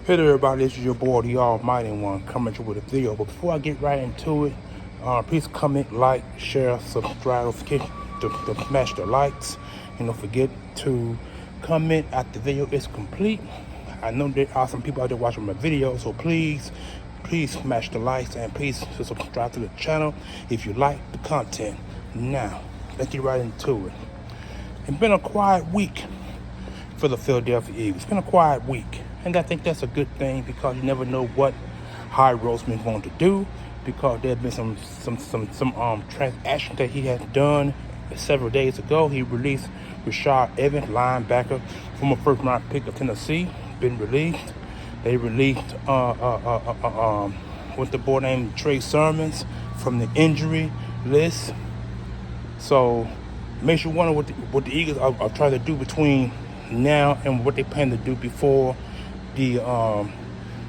Hey there everybody, this is your boy, the Almighty One, coming to you with a video. But before I get right into it, please comment, like, share, subscribe, don't forget to smash the likes. And don't forget to comment after the video is complete. I know there are some people out there watching my video, so please smash the likes and please subscribe to the channel if you like the content. Now, let's get right into it. It's been a quiet week for the Philadelphia Eagles. It's been a quiet week, and I think that's a good thing because you never know what Howie Roseman's going to do, because there's been some transaction that he has done several days ago. He released Rashad Evans, linebacker, former first-round pick of Tennessee, been released. They released what's the boy named Trey Sermons from the injury list. So makes you wonder what the Eagles are trying to do between now and what they plan to do before the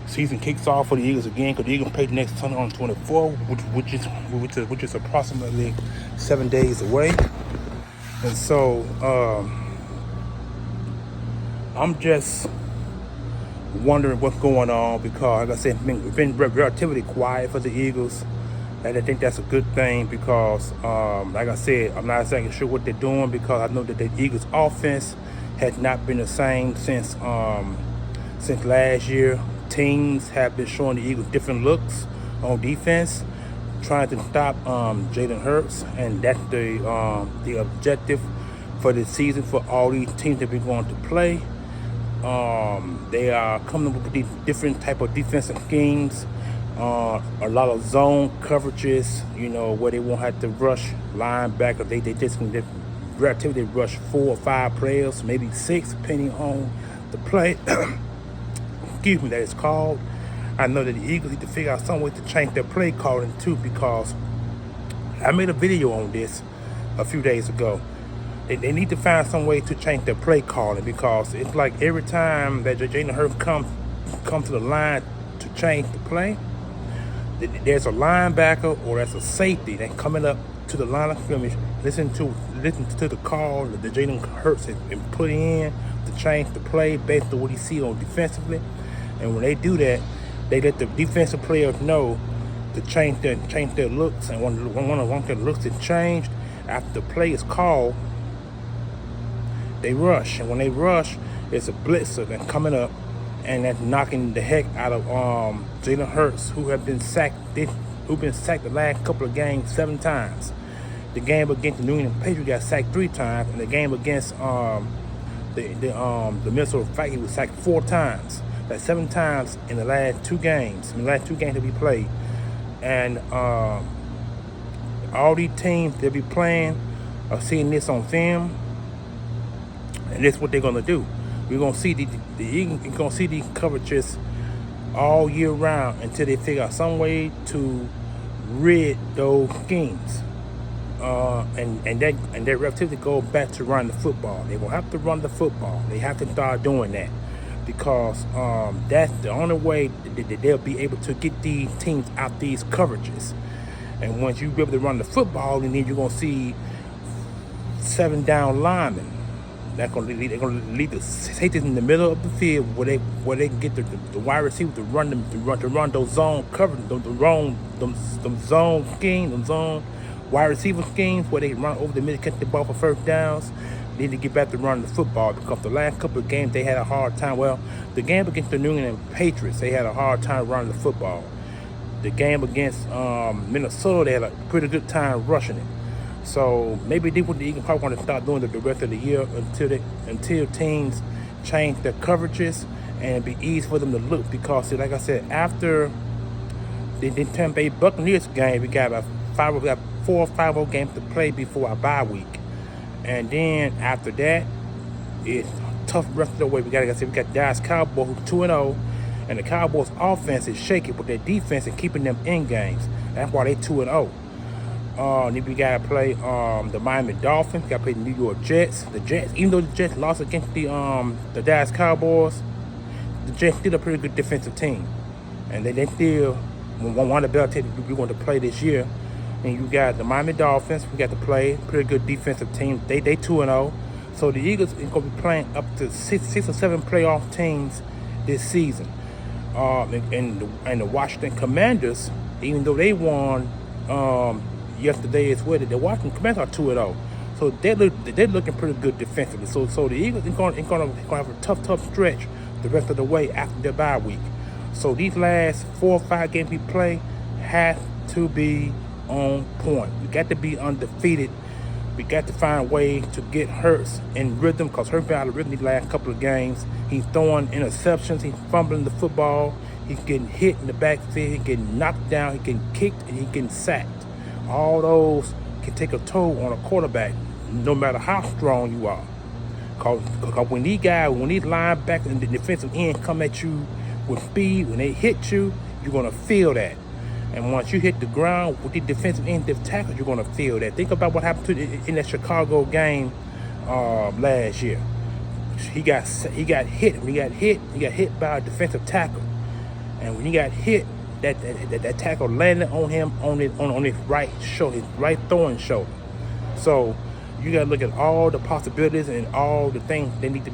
season kicks off for the Eagles again, because the Eagles play next Sunday on 24th, which is approximately 7 days away. And so I'm just wondering what's going on, because like I said, it's been relatively quiet for the Eagles, and I think that's a good thing because like I said, I'm not exactly sure what they're doing, because I know that the Eagles offense has not been the same since last year. Teams have been showing the Eagles different looks on defense, trying to stop Jalen Hurts, and that's the objective for the season for all these teams that we're going to play. They are coming up with these different type of defensive schemes, a lot of zone coverages, where they won't have to rush linebacker. They just can relatively rush 4 or 5 players, maybe 6, depending on the play. Excuse me, that is called. I know that the Eagles need to figure out some way to change their play calling too, because I made a video on this a few days ago. They need to find some way to change their play calling, because it's like every time that Jalen Hurts come to the line to change the play, there's a linebacker or there's a safety that's coming up to the line of scrimmage, listen to the call that Jalen Hurts has been putting in to change the play based on what he see on defensively. And when they do that, they let the defensive players know to change their looks. And when one of their looks is changed, after the play is called, they rush. And when they rush, it's a blitzer that's coming up, and that's knocking the heck out of Jalen Hurts, who been sacked the last couple of games 7 times. The game against the New England Patriots got sacked 3 times, and the game against the Minnesota Vikings, he was sacked 4 times. That's 7 times in the last 2 games. In the last 2 games that we played, and all these teams that be playing are seeing this on film, and that's what they're gonna do. We're gonna see the Eagles gonna see these coverages all year round until they figure out some way to rid those schemes. And that relatively go back to run the football. They will have to run the football. They have to start doing that, because that's the only way that they'll be able to get these teams out these coverages. And once you be able to run the football, and then you're gonna see 7 down linemen. They're gonna lead the safeties in the middle of the field, where they can get the wide receiver to run those zone coverage, them zone schemes, them zone wide receiver schemes, where they can run over the middle, catch the ball for first downs. They need to get back to running the football, because the last couple of games they had a hard time. Well, the game against the New England Patriots, they had a hard time running the football. The game against Minnesota, they had a pretty good time rushing it. So maybe they would even probably want to start doing it the rest of the year until teams change their coverages and it'd be easy for them to look. Because like I said, after the Tampa Bay Buccaneers game, we got about 4 or 5 more games to play before our bye week. And then after that, it's tough rest of the way. We got Dallas Cowboys, who's 2-0, and the Cowboys' offense is shaky, but their defense is keeping them in games. That's why they 2-0. Then we gotta play the Miami Dolphins. We gotta play the New York Jets. The Jets, even though the Jets lost against the Dallas Cowboys, the Jets still a pretty good defensive team, and they still one of the better teams we're going to play this year. And you got the Miami Dolphins. We got to play pretty good defensive team. They 2-0. So the Eagles is going to be playing up to six or seven playoff teams this season. And the Washington Commanders, even though they won yesterday as well, the Washington Commanders are 2-0. So they're looking pretty good defensively. So the Eagles are going to have a tough stretch the rest of the way after their bye week. So these last 4 or 5 games we play have to be on point. We got to be undefeated. We got to find a way to get Hurts in rhythm, because Hurts been out of rhythm these last couple of games. He's throwing interceptions. He's fumbling the football. He's getting hit in the backfield. He's getting knocked down. He's getting kicked, and he's getting sacked. All those can take a toll on a quarterback, no matter how strong you are. Because when these linebackers and the defensive end come at you with speed, when they hit you, you're going to feel that. And once you hit the ground with the defensive end tackle, you're going to feel that. Think about what happened in that Chicago game last year. He got hit. When he got hit by a defensive tackle. And when he got hit, that tackle landed on him on his right shoulder, his right throwing shoulder. So you got to look at all the possibilities and all the things they need to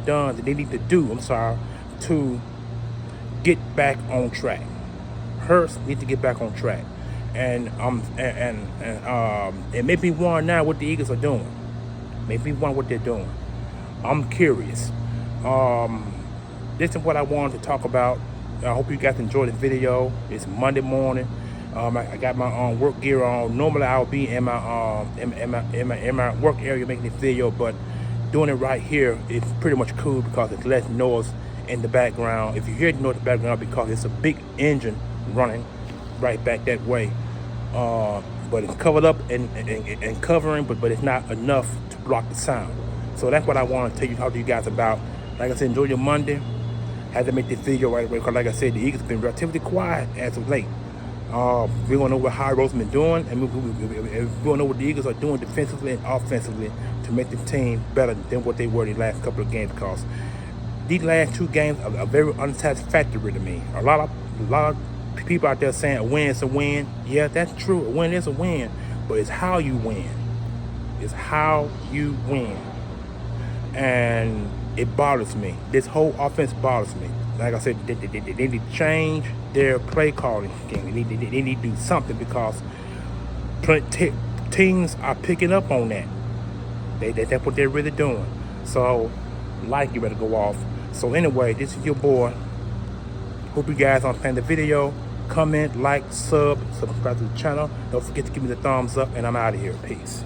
do. To get back on track. Hurts need to get back on track, and it made me wonder now what the Eagles are doing. Made me wonder what they're doing. I'm curious. This is what I wanted to talk about. I hope you guys enjoyed the video. It's Monday morning. I got my work gear on. Normally I'll be in my work area making this video, but doing it right here is pretty much cool because it's less noise in the background. If you hear the noise in the background, because it's a big engine running right back that way, but it's covered up and covering, but it's not enough to block the sound. So that's what I want to talk to you guys about. Like I said, enjoy your Monday. Had to make this video right away because, like I said, the Eagles have been relatively quiet as of late. We want to know what Howie Roseman been doing, and we want to know what the Eagles are doing defensively and offensively to make the team better than what they were the last couple of games. Because these last 2 games are very unsatisfactory to me. A lot of people out there saying a win is a win. Yeah, that's true. A win is a win, but it's how you win. It's how you win, and it bothers me. This whole offense bothers me. Like I said, they need to change their play calling game. They need to do something because teams are picking up on that. That's what they're really doing. So, you better go off. So anyway, this is your boy. Hope you guys understand the video. Comment, like, subscribe to the channel. Don't forget to give me the thumbs up, and I'm out of here. Peace.